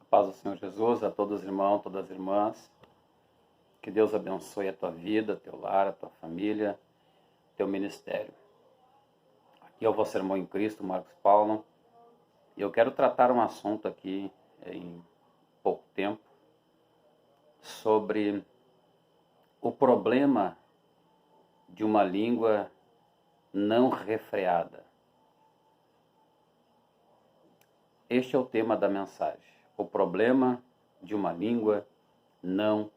Paz do Senhor Jesus, a todos os irmãos, todas as irmãs. Que Deus abençoe a tua vida, teu lar, a tua família, teu ministério. Aqui é o vosso irmão em Cristo, Marcos Paulo. E eu quero tratar um assunto aqui em pouco tempo sobre o problema de uma língua não refreada. Este é o tema da mensagem. O problema de uma língua não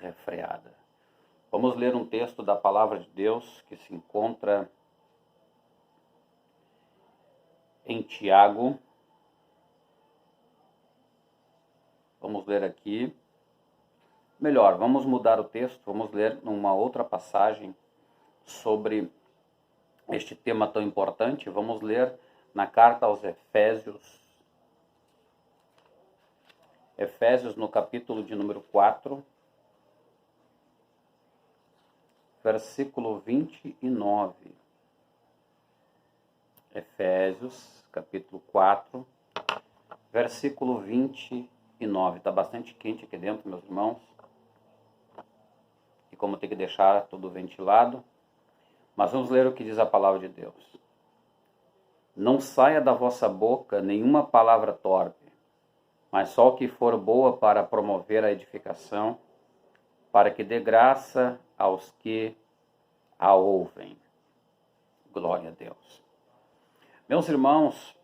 refreada. Vamos ler um texto da Palavra de Deus que se encontra em Tiago. Vamos ler aqui. Melhor, vamos mudar o texto, vamos ler numa outra passagem sobre este tema tão importante. Vamos ler na carta aos Efésios. Efésios, no capítulo de número 4, versículo 29. Efésios, capítulo 4, versículo 29. Está bastante quente aqui dentro, meus irmãos. E como tem que deixar tudo ventilado. Mas vamos ler o que diz a palavra de Deus. Não saia da vossa boca nenhuma palavra torpe, mas só o que for boa para promover a edificação, para que dê graça aos que a ouvem. Glória a Deus. Meus irmãos,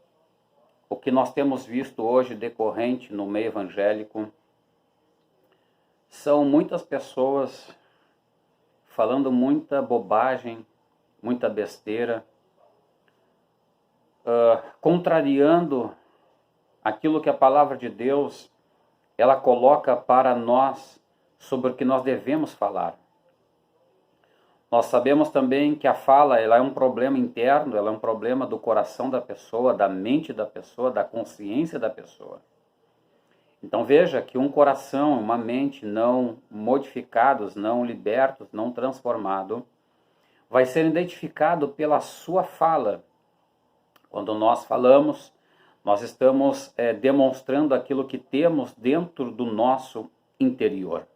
o que nós temos visto hoje decorrente no meio evangélico são muitas pessoas falando muita bobagem, muita besteira, contrariando aquilo que a palavra de Deus ela coloca para nós sobre o que nós devemos falar. Nós sabemos também que a fala ela é um problema interno, ela é um problema do coração da pessoa, da mente da pessoa, da consciência da pessoa. Então veja que um coração, uma mente não modificados, não libertos, não transformado, vai ser identificado pela sua fala. Quando nós falamos, nós estamos demonstrando aquilo que temos dentro do nosso interior.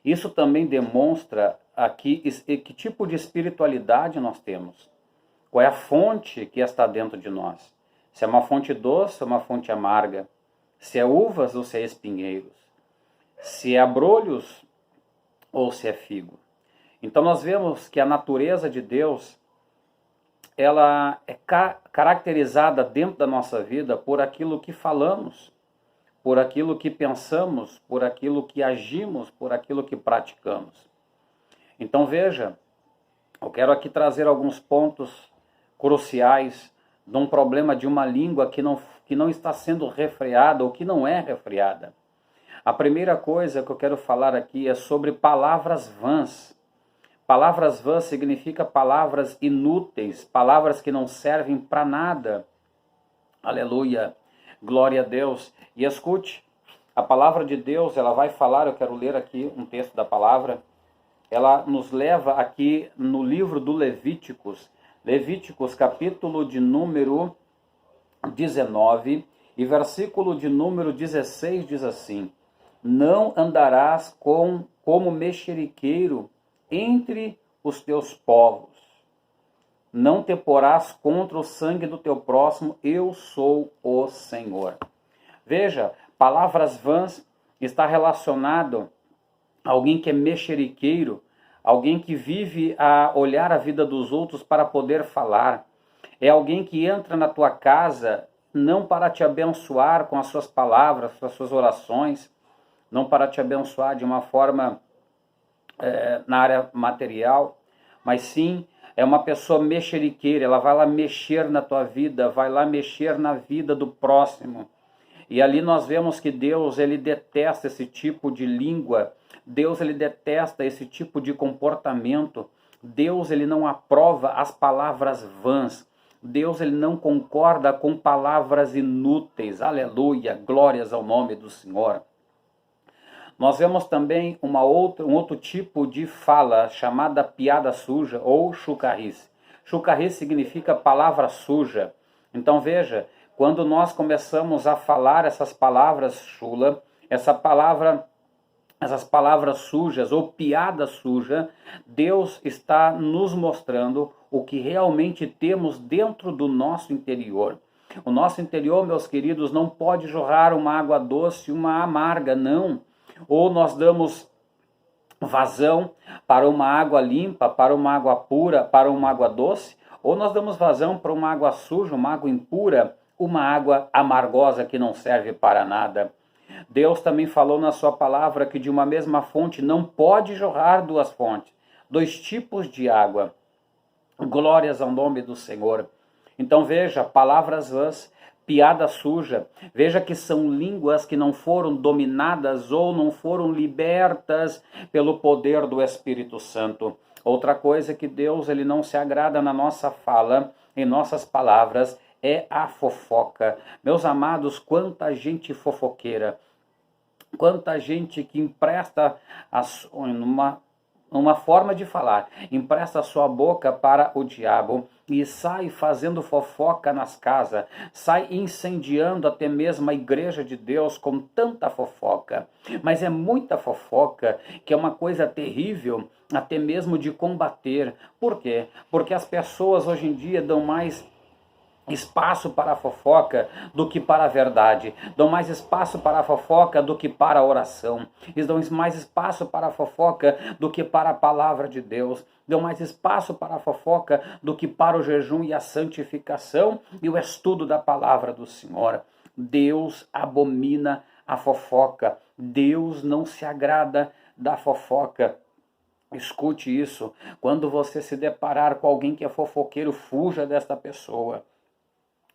Isso também demonstra aqui que tipo de espiritualidade nós temos. Qual é a fonte que está dentro de nós. Se é uma fonte doce ou uma fonte amarga. Se é uvas ou se é espinheiros. Se é abrolhos ou se é figo. Então nós vemos que a natureza de Deus ela é caracterizada dentro da nossa vida por aquilo que falamos, por aquilo que pensamos, por aquilo que agimos, por aquilo que praticamos. Então veja, eu quero aqui trazer alguns pontos cruciais de um problema de uma língua que não está sendo refreada ou que não é refreada. A primeira coisa que eu quero falar aqui é sobre palavras vãs. Palavras vãs significa palavras inúteis, palavras que não servem para nada. Aleluia, glória a Deus. E escute, a palavra de Deus, ela vai falar, eu quero ler aqui um texto da palavra, ela nos leva aqui no livro do Levíticos, capítulo de número 19 e versículo de número 16 diz assim: não andarás como mexeriqueiro entre os teus povos. Não te porás contra o sangue do teu próximo, eu sou o Senhor. Veja, palavras vãs está relacionado a alguém que é mexeriqueiro, alguém que vive a olhar a vida dos outros para poder falar. É alguém que entra na tua casa não para te abençoar com as suas palavras, com as suas orações, não para te abençoar de uma forma na área material, mas sim é uma pessoa mexeriqueira, ela vai lá mexer na tua vida, vai lá mexer na vida do próximo. E ali nós vemos que Deus, ele detesta esse tipo de língua, Deus, ele detesta esse tipo de comportamento, Deus, ele não aprova as palavras vãs, Deus, ele não concorda com palavras inúteis, aleluia, glórias ao nome do Senhor. Nós vemos também um outro tipo de fala chamada piada suja ou chucarrice. Chucarrice significa palavra suja. Então veja, Quando nós começamos a falar essas palavras chula, essas palavras sujas ou piada suja, Deus está nos mostrando o que realmente temos dentro do nosso interior. O nosso interior, meus queridos, não pode jorrar uma água doce, uma amarga, não. Ou nós damos vazão para uma água limpa, para uma água pura, para uma água doce, ou nós damos vazão para uma água suja, uma água impura, uma água amargosa que não serve para nada. Deus também falou na sua palavra que de uma mesma fonte não pode jorrar duas fontes, dois tipos de água. Glórias ao nome do Senhor. Então veja, palavras vãs, piada suja, veja que são línguas que não foram dominadas ou não foram libertas pelo poder do Espírito Santo. Outra coisa que Deus ele não se agrada na nossa fala, em nossas palavras, é a fofoca. Meus amados, quanta gente fofoqueira, quanta gente que empresta uma forma de falar, empresta a sua boca para o diabo e sai fazendo fofoca nas casas, sai incendiando até mesmo a igreja de Deus com tanta fofoca. Mas é muita fofoca que é uma coisa terrível, até mesmo de combater. Por quê? Porque as pessoas hoje em dia dão mais espaço para a fofoca do que para a verdade, dão mais espaço para a fofoca do que para a oração, eles dão mais espaço para a fofoca do que para a palavra de Deus, dão mais espaço para a fofoca do que para o jejum e a santificação e o estudo da palavra do Senhor. Deus abomina a fofoca, Deus não se agrada da fofoca. Escute isso, quando você se deparar com alguém que é fofoqueiro, fuja desta pessoa.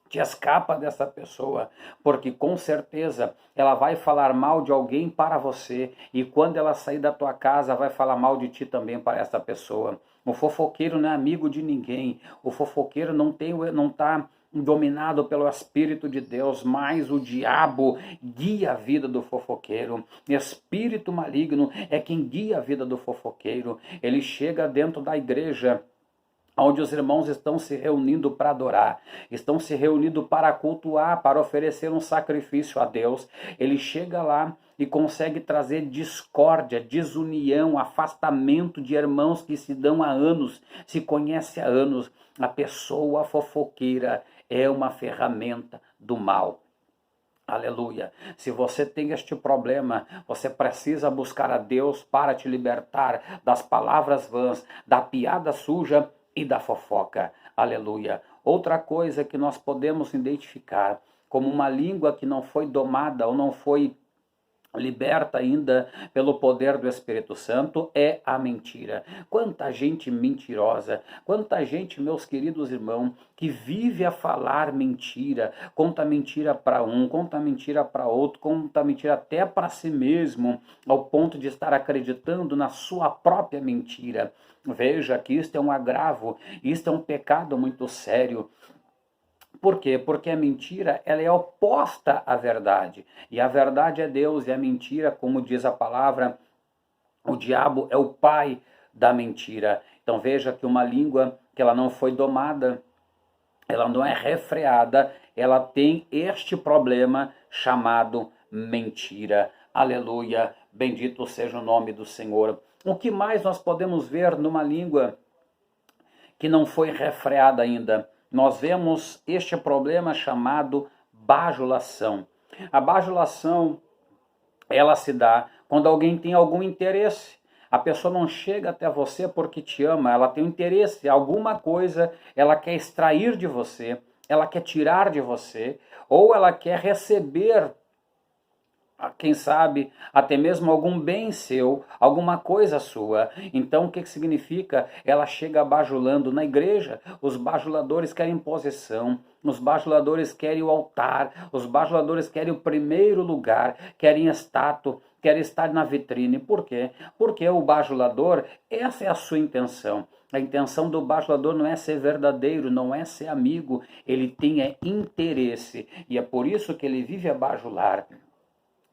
Te escapa dessa pessoa, porque com certeza ela vai falar mal de alguém para você, e quando ela sair da tua casa vai falar mal de ti também para essa pessoa. O fofoqueiro não é amigo de ninguém, o fofoqueiro não está dominado pelo Espírito de Deus, mas o diabo guia a vida do fofoqueiro. Espírito maligno é quem guia a vida do fofoqueiro. Ele chega dentro da igreja, onde os irmãos estão se reunindo para adorar, estão se reunindo para cultuar, para oferecer um sacrifício a Deus. Ele chega lá e consegue trazer discórdia, desunião, afastamento de irmãos que se dão há anos, se conhecem há anos. A pessoa fofoqueira é uma ferramenta do mal. Aleluia. Se você tem este problema, você precisa buscar a Deus para te libertar das palavras vãs, da piada suja e da fofoca. Aleluia. Outra coisa que nós podemos identificar como uma língua que não foi domada ou não foi liberta ainda pelo poder do Espírito Santo é a mentira. Quanta gente mentirosa, quanta gente, meus queridos irmãos, que vive a falar mentira, conta mentira para um, conta mentira para outro, conta mentira até para si mesmo, ao ponto de estar acreditando na sua própria mentira. Veja que isto é um agravo, isto é um pecado muito sério. Por quê? Porque a mentira ela é oposta à verdade. E a verdade é Deus, e a mentira, como diz a palavra, o diabo é o pai da mentira. Então veja que uma língua que ela não foi domada, ela não é refreada, ela tem este problema chamado mentira. Aleluia, bendito seja o nome do Senhor. O que mais nós podemos ver numa língua que não foi refreada ainda? Nós vemos este problema chamado bajulação. A bajulação, ela se dá quando alguém tem algum interesse. A pessoa não chega até você porque te ama, ela tem um interesse, alguma coisa ela quer extrair de você, ela quer tirar de você, ou ela quer receber, quem sabe, até mesmo algum bem seu, alguma coisa sua. Então o que significa? Ela chega bajulando na igreja. Os bajuladores querem posição, os bajuladores querem o altar, os bajuladores querem o primeiro lugar, querem status, querem estar na vitrine. Por quê? Porque o bajulador, essa é a sua intenção. A intenção do bajulador não é ser verdadeiro, não é ser amigo, ele tem interesse. E é por isso que ele vive a bajular.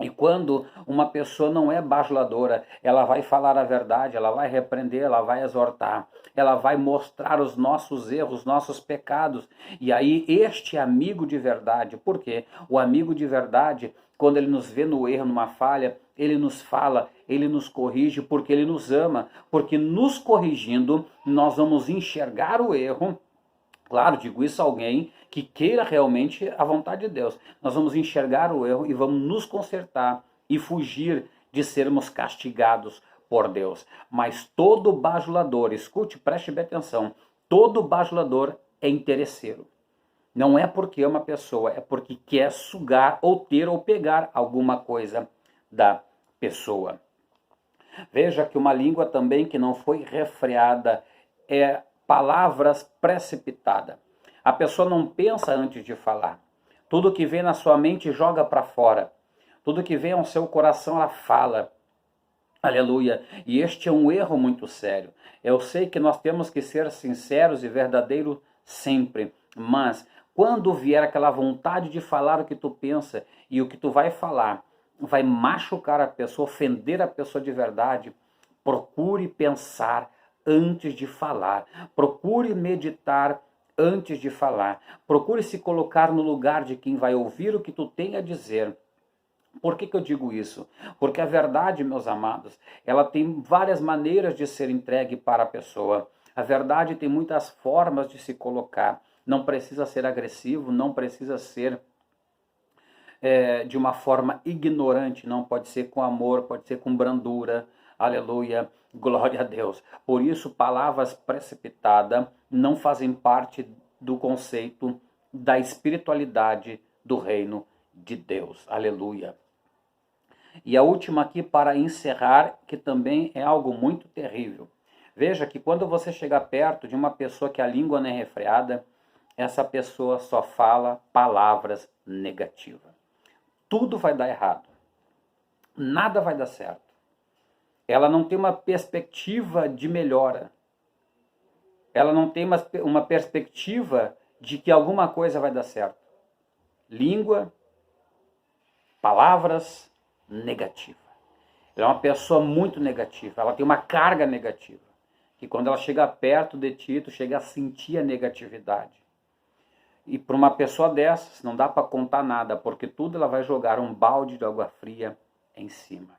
E quando uma pessoa não é bajuladora, ela vai falar a verdade, ela vai repreender, ela vai exortar, ela vai mostrar os nossos erros, nossos pecados. E aí este amigo de verdade, por quê? O amigo de verdade, quando ele nos vê no erro, numa falha, ele nos fala, ele nos corrige porque ele nos ama, porque nos corrigindo nós vamos enxergar o erro. Claro, digo isso a alguém que queira realmente a vontade de Deus. Nós vamos enxergar o erro e vamos nos consertar e fugir de sermos castigados por Deus. Mas todo bajulador, escute, preste bem atenção, todo bajulador é interesseiro. Não é porque ama a pessoa, é porque quer sugar ou ter ou pegar alguma coisa da pessoa. Veja que uma língua também que não foi refreada é palavras precipitadas. A pessoa não pensa antes de falar. Tudo que vem na sua mente joga para fora. Tudo que vem ao seu coração ela fala. Aleluia. E este é um erro muito sério. Eu sei que nós temos que ser sinceros e verdadeiros sempre, mas quando vier aquela vontade de falar o que tu pensa e o que tu vai falar vai machucar a pessoa, ofender a pessoa de verdade, procure pensar antes de falar. Procure meditar antes de falar. Procure se colocar no lugar de quem vai ouvir o que tu tem a dizer. Por que eu digo isso? Porque a verdade, meus amados, ela tem várias maneiras de ser entregue para a pessoa. A verdade tem muitas formas de se colocar. Não precisa ser agressivo, não precisa ser de uma forma ignorante, não pode ser com amor, pode ser com brandura. Aleluia, glória a Deus. Por isso, palavras precipitadas não fazem parte do conceito da espiritualidade do reino de Deus. Aleluia. E a última aqui para encerrar, que também é algo muito terrível. Veja que quando você chegar perto de uma pessoa que a língua não é refreada, essa pessoa só fala palavras negativas. Tudo vai dar errado. Nada vai dar certo. Ela não tem uma perspectiva de melhora. Ela não tem uma perspectiva de que alguma coisa vai dar certo. Língua, palavras negativas. Ela é uma pessoa muito negativa. Ela tem uma carga negativa. Que quando ela chega perto de ti, tu chega a sentir a negatividade. E para uma pessoa dessas, não dá para contar nada, porque tudo ela vai jogar um balde de água fria em cima.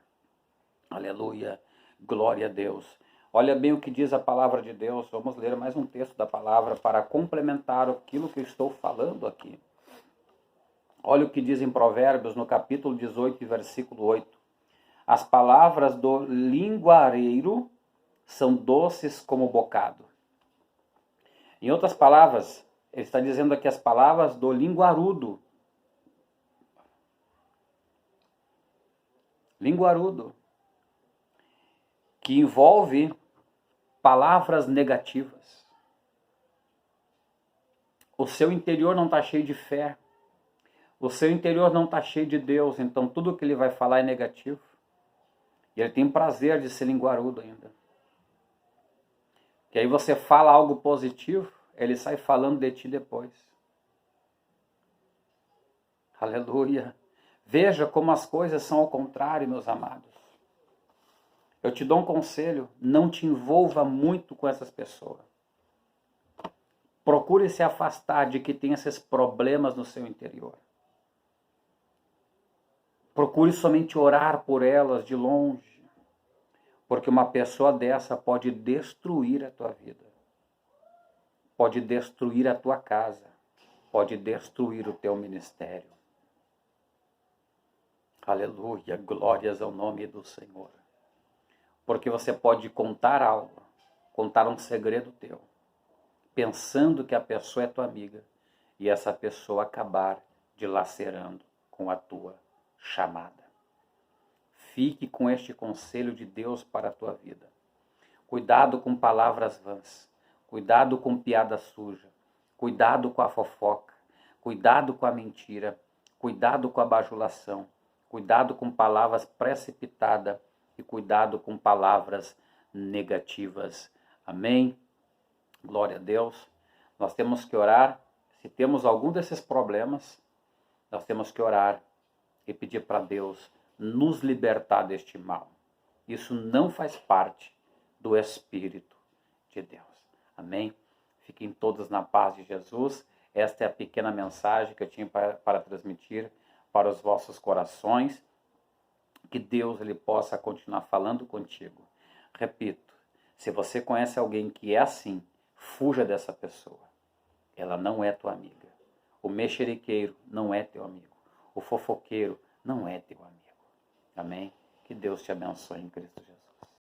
Aleluia, glória a Deus. Olha bem o que diz a palavra de Deus. Vamos ler mais um texto da palavra para complementar aquilo que eu estou falando aqui. Olha o que diz em Provérbios, no capítulo 18, versículo 8. As palavras do linguareiro são doces como bocado. Em outras palavras, ele está dizendo aqui as palavras do linguarudo. Linguarudo. Que envolve palavras negativas. O seu interior não está cheio de fé. O seu interior não está cheio de Deus. Então tudo que ele vai falar é negativo. E ele tem prazer de ser linguarudo ainda. Que aí você fala algo positivo, ele sai falando de ti depois. Aleluia. Veja como as coisas são ao contrário, meus amados. Eu te dou um conselho, não te envolva muito com essas pessoas. Procure se afastar de que tem esses problemas no seu interior. Procure somente orar por elas de longe. Porque uma pessoa dessa pode destruir a tua vida. Pode destruir a tua casa. Pode destruir o teu ministério. Aleluia, glórias ao nome do Senhor. Porque você pode contar algo, contar um segredo teu, pensando que a pessoa é tua amiga, e essa pessoa acabar dilacerando com a tua chamada. Fique com este conselho de Deus para a tua vida. Cuidado com palavras vãs. Cuidado com piada suja. Cuidado com a fofoca. Cuidado com a mentira. Cuidado com a bajulação. Cuidado com palavras precipitadas. E cuidado com palavras negativas. Amém? Glória a Deus. Nós temos que orar. Se temos algum desses problemas, nós temos que orar e pedir para Deus nos libertar deste mal. Isso não faz parte do Espírito de Deus. Amém? Fiquem todos na paz de Jesus. Esta é a pequena mensagem que eu tinha para transmitir para os vossos corações. Que Deus ele possa continuar falando contigo. Repito, se você conhece alguém que é assim, fuja dessa pessoa. Ela não é tua amiga. O mexeriqueiro não é teu amigo. O fofoqueiro não é teu amigo. Amém? Que Deus te abençoe em Cristo Jesus.